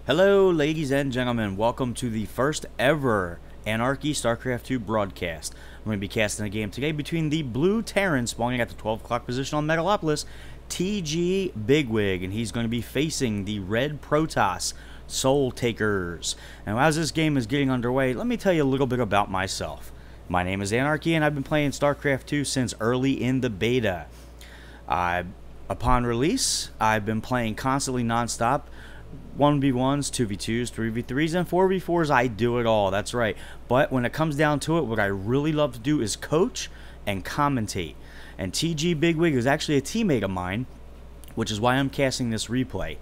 Hello, ladies and gentlemen. Welcome to the first ever Anarchy StarCraft 2 broadcast. I'm going to be casting a game today between the blue Terran spawning at the 12 o'clock position on Megalopolis, TGbigwig, and he's going to be facing the red Protoss SoulTakerZ. Now, as this game is getting underway, let me tell you a little bit about myself. My name is Anarchy, and I've been playing StarCraft 2 since early in the beta. Upon release, I've been playing constantly non-stop. 1v1s, 2v2s, 3v3s, and 4v4s. I do it all, that's right. But when it comes down to it, what I really love to do is coach and commentate. And TGbigwig is actually a teammate of mine, which is why I'm casting this replay.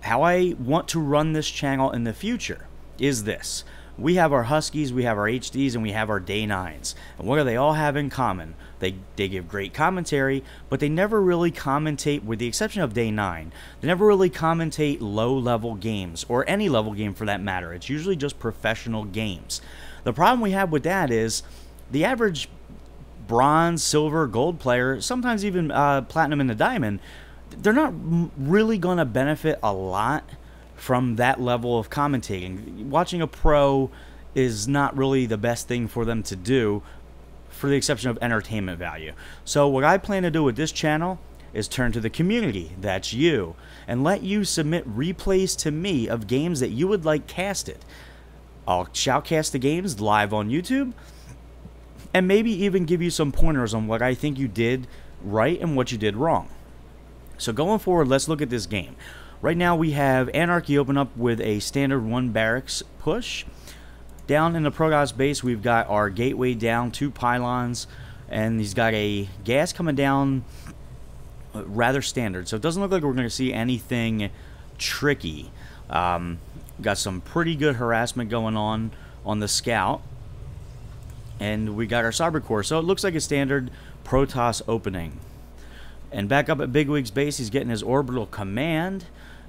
How I want to run this channel in the future is this. We have our Huskies, we have our HDs, and we have our Day 9s. And what do they all have in common? They give great commentary, but they never really commentate, with the exception of Day 9, they never really commentate low-level games, or any level game for that matter. It's usually just professional games. The problem we have with that is the average bronze, silver, gold player, sometimes even platinum and the diamond, they're not really going to benefit a lot from that level of commentating. Watching a pro is not really the best thing for them to do, for the exception of entertainment value. So what I plan to do with this channel is turn to the community, that's you, and let you submit replays to me of games that you would like casted. I'll shoutcast the games live on YouTube, and maybe even give you some pointers on what I think you did right and what you did wrong. So going forward, let's look at this game. Right now we have Anarchy open up with a standard 1 barracks push. Down in the Protoss base we've got our gateway down, 2 pylons, and he's got a gas coming down rather standard. So it doesn't look like we're going to see anything tricky. Got some pretty good harassment going on the scout. And we got our cyber core. So it looks like a standard Protoss opening. And back up at Bigwig's base, he's getting his orbital command.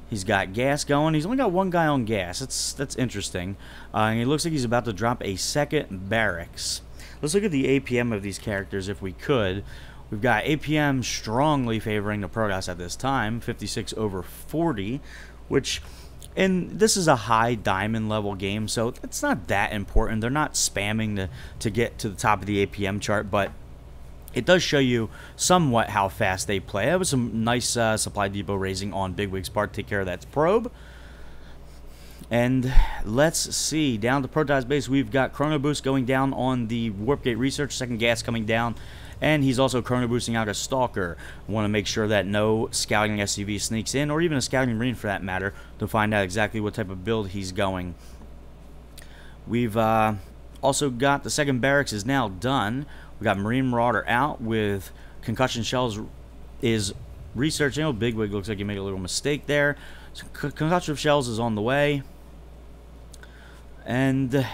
He's got gas going. He's only got 1 guy on gas. That's interesting. And it looks like he's about to drop a second barracks. Let's look at the APM of these characters if we could. We've got APM strongly favoring the Protoss at this time, 56/40, which, and this is a high diamond level game, so it's not that important. They're not spamming to get to the top of the APM chart, but it does show you somewhat how fast they play. That was some nice supply depot raising on Bigwig's part. Take care of that probe. And let's see. Down to Protoss base, we've got Chrono Boost going down on the Warp Gate Research. Second gas coming down. And he's also Chrono Boosting out a Stalker. Want to make sure that no scouting SUV sneaks in, or even a scouting Marine for that matter, to find out exactly what type of build he's going. We've also got the second barracks is now done. We got Marine Marauder out with concussion shells is researching. Oh, Bigwig looks like he made a little mistake there. So concussion shells is on the way. And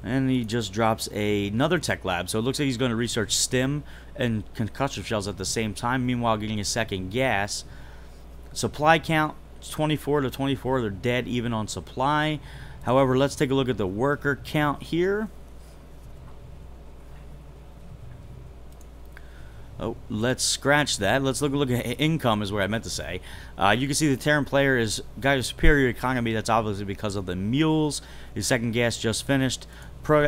he just drops another tech lab. So it looks like he's going to research stim and concussion shells at the same time. Meanwhile, getting a second gas. Supply count 24 to 24. They're dead even on supply. However, let's take a look at the worker count here. Oh, let's scratch that. Let's look at income is what I meant to say. You can see the Terran player has got a superior economy. That's obviously because of the mules. His second gas just finished.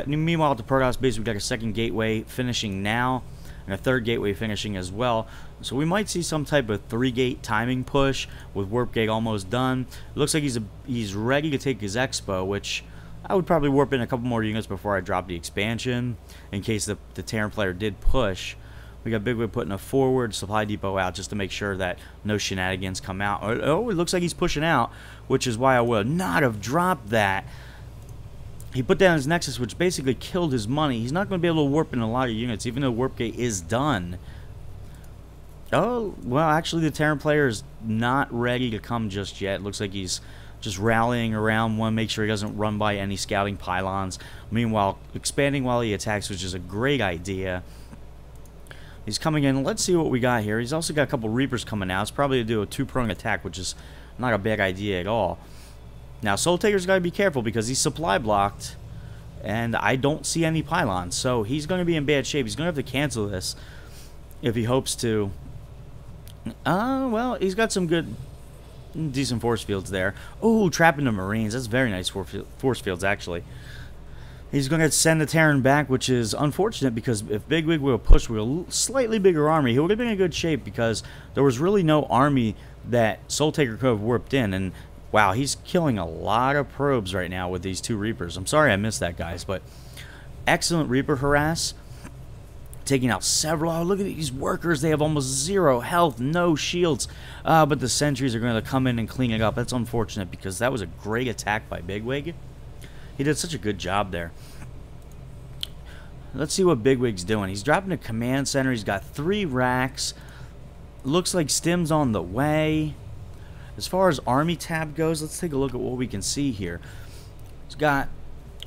Meanwhile, at the Protoss base, we've got a second gateway finishing now, and a third gateway finishing as well. So we might see some type of 3-gate timing push with Warp Gate almost done. It looks like he's ready to take his expo, which I would probably warp in a couple more units before I drop the expansion in case the Terran player did push. We got Bigwig putting a forward supply depot out just to make sure that no shenanigans come out. Oh, it looks like he's pushing out, which is why I would not have dropped that. He put down his Nexus, which basically killed his money. He's not going to be able to warp in a lot of units, even though Warp Gate is done. Oh, well, actually, the Terran player is not ready to come just yet. It looks like he's just rallying around one, make sure he doesn't run by any scouting pylons. Meanwhile, expanding while he attacks, which is a great idea. He's coming in. Let's see what we got here. He's also got a couple Reapers coming out. It's probably to do a 2-prong attack, which is not a bad idea at all. Now, SoulTaker's got to be careful because he's supply blocked, and I don't see any pylons. So he's going to be in bad shape. He's going to have to cancel this if he hopes to. Well, he's got some good decent force fields there. Oh, trapping the Marines. That's very nice force fields, actually. He's going to send the Terran back, which is unfortunate because if Bigwig would have pushed with a slightly bigger army, he would have been in good shape because there was really no army that SoulTaker could have warped in. And wow, he's killing a lot of probes right now with these 2 Reapers. I'm sorry I missed that, guys, but excellent Reaper harass. Taking out several. Oh, look at these workers. They have almost 0 health, no shields. But the sentries are going to come in and clean it up. That's unfortunate because that was a great attack by Bigwig. He did such a good job there. Let's see what Bigwig's doing. He's dropping a command center. He's got 3 racks. Looks like Stim's on the way. As far as army tab goes, let's take a look at what we can see here. He's got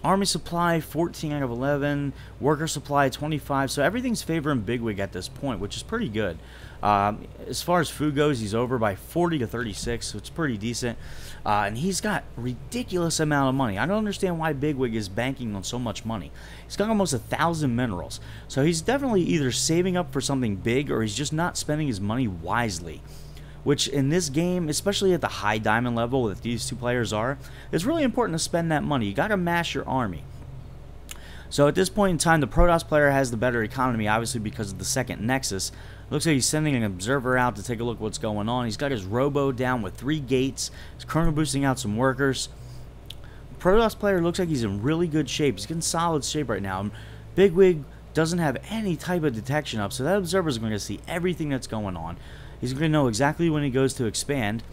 army supply 14 out of 11, worker supply 25, so everything's favoring Bigwig at this point, which is pretty good. As far as food goes, he's over by 40 to 36, so it's pretty decent. And he's got a ridiculous amount of money. I don't understand why Bigwig is banking on so much money. He's got almost 1,000 minerals, so he's definitely either saving up for something big or he's just not spending his money wisely. Which in this game, especially at the high diamond level that these 2 players are, it's really important to spend that money. You got to mash your army. So at this point in time, the Protoss player has the better economy, obviously because of the second Nexus. Looks like he's sending an observer out to take a look at what's going on. He's got his robo down with 3 gates. He's chrono boosting out some workers. Protoss player looks like he's in really good shape. He's getting solid shape right now. Bigwig doesn't have any type of detection up, so that observer is going to see everything that's going on. He's going to know exactly when he goes to expand,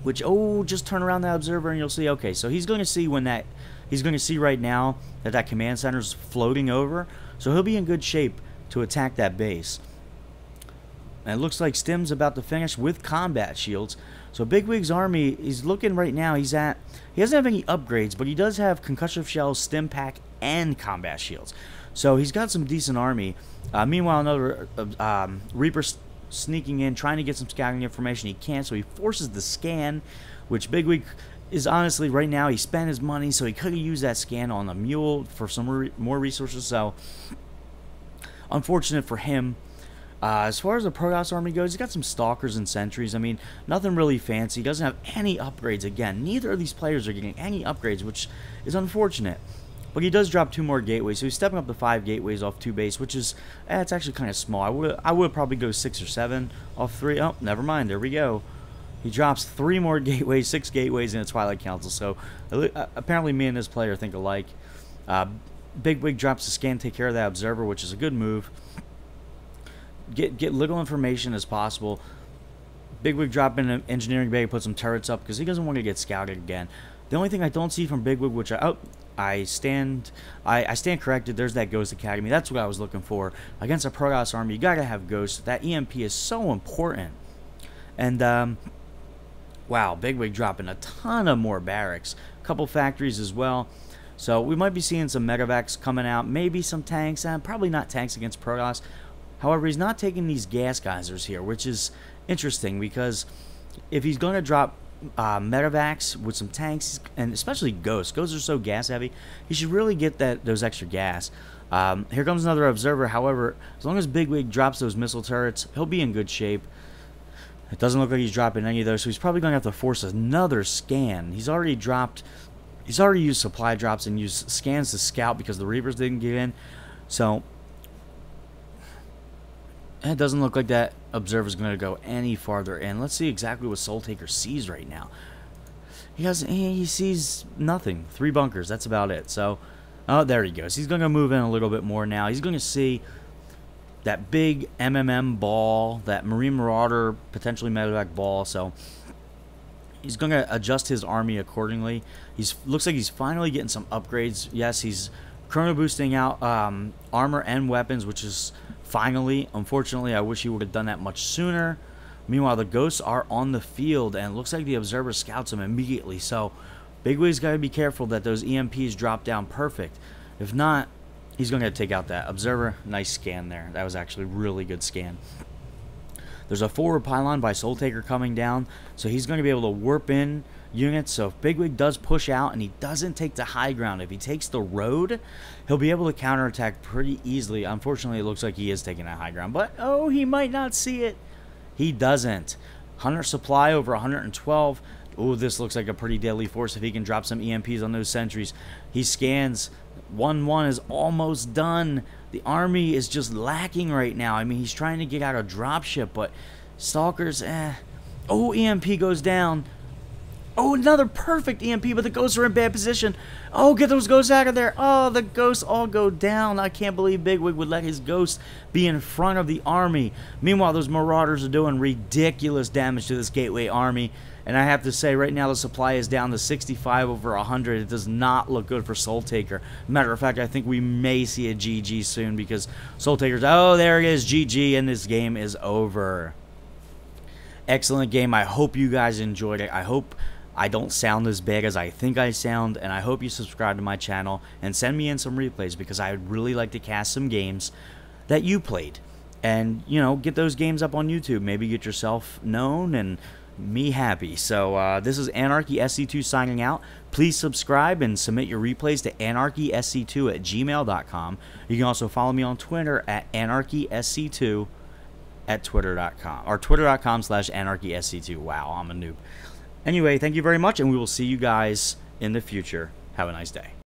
which, oh, just turn around that observer and you'll see, okay, so he's going to see when that, he's going to see right now that that command center is floating over, so he'll be in good shape to attack that base. And it looks like Stim's about to finish with combat shields. So Bigwig's army, he's looking right now, he doesn't have any upgrades, but he does have concussive shells, Stim pack, and combat shields. So he's got some decent army. Meanwhile, another Reaper sneaking in, trying to get some scouting information. He can't, so he forces the scan, which Bigwig is honestly, right now, he spent his money, so he could have used that scan on a mule for some more resources, so unfortunate for him. As far as the Protoss army goes, he's got some stalkers and sentries. I mean, nothing really fancy. He doesn't have any upgrades. Again, neither of these players are getting any upgrades, which is unfortunate. But he does drop 2 more gateways, so he's stepping up to 5 gateways off 2 base, which is, it's actually kind of small. I would probably go 6 or 7 off 3. Oh, never mind. There we go. He drops 3 more gateways, 6 gateways in a Twilight Council. So apparently, me and this player think alike. Bigwig drops a scan, take care of that observer, which is a good move. Get little information as possible. Bigwig dropping an engineering bay, put some turrets up because he doesn't want to get scouted again. The only thing I don't see from Bigwig, which I stand corrected. There's that Ghost Academy. That's what I was looking for. Against a Protoss army, you gotta have Ghost. That EMP is so important. And wow, Bigwig dropping a ton of more barracks, a couple factories as well. So we might be seeing some medevacs coming out, maybe some tanks, and probably not tanks against Protoss. However, he's not taking these gas geysers here, which is interesting because if he's going to drop medevacs with some tanks, and especially Ghosts are so gas heavy, he should really get those extra gas. Here comes another observer. However, as long as Bigwig drops those missile turrets, he'll be in good shape. It doesn't look like he's dropping any of those, so he's probably going to have to force another scan. He's already used supply drops and used scans to scout because the Reapers didn't get in. So it doesn't look like that observer's going to go any farther in. Let's see exactly what SoulTaker sees right now. He sees nothing. 3 bunkers. That's about it. So, oh, there he goes. He's going to move in a little bit more now. He's going to see that big MMM ball, that Marine Marauder, potentially medevac ball. So he's going to adjust his army accordingly. Looks like he's finally getting some upgrades. Yes, he's chrono boosting out armor and weapons, which is finally. Unfortunately, I wish he would have done that much sooner. Meanwhile, the Ghosts are on the field, and it looks like the Observer scouts them immediately. So Bigwig's got to be careful that those EMPs drop down perfect. If not, he's going to take out that Observer. Nice scan there. That was actually a really good scan. There's a forward pylon by SoulTaker coming down, so he's going to be able to warp in units. So if Bigwig does push out and he doesn't take the high ground, if he takes the road, he'll be able to counterattack pretty easily. Unfortunately, it looks like he is taking that high ground, but oh, he might not see it. He doesn't. Hunter supply over 112. Oh, this looks like a pretty deadly force if he can drop some EMPs on those sentries. He scans. 1-1 is almost done. The army is just lacking right now. I mean, he's trying to get out a dropship, but Stalkers, Oh, EMP goes down. Oh, another perfect EMP, but the ghosts are in bad position. Oh, get those ghosts out of there. Oh, the ghosts all go down. I can't believe Bigwig would let his ghosts be in front of the army. Meanwhile, those Marauders are doing ridiculous damage to this Gateway army. And I have to say, right now the supply is down to 65 over 100. It does not look good for SoulTaker. Matter of fact, I think we may see a GG soon because SoulTaker's, oh, there it is, GG, and this game is over. Excellent game. I hope you guys enjoyed it. I hope I don't sound as bad as I think I sound, and I hope you subscribe to my channel and send me in some replays because I would really like to cast some games that you played. And, you know, get those games up on YouTube. Maybe get yourself known and me happy. So this is AnarchySC2 signing out. Please subscribe and submit your replays to anarchysc2@gmail.com. You can also follow me on Twitter at anarchysc2 at twitter.com or twitter.com/anarchysc2. Wow, I'm a noob. Anyway, thank you very much, and we will see you guys in the future. Have a nice day.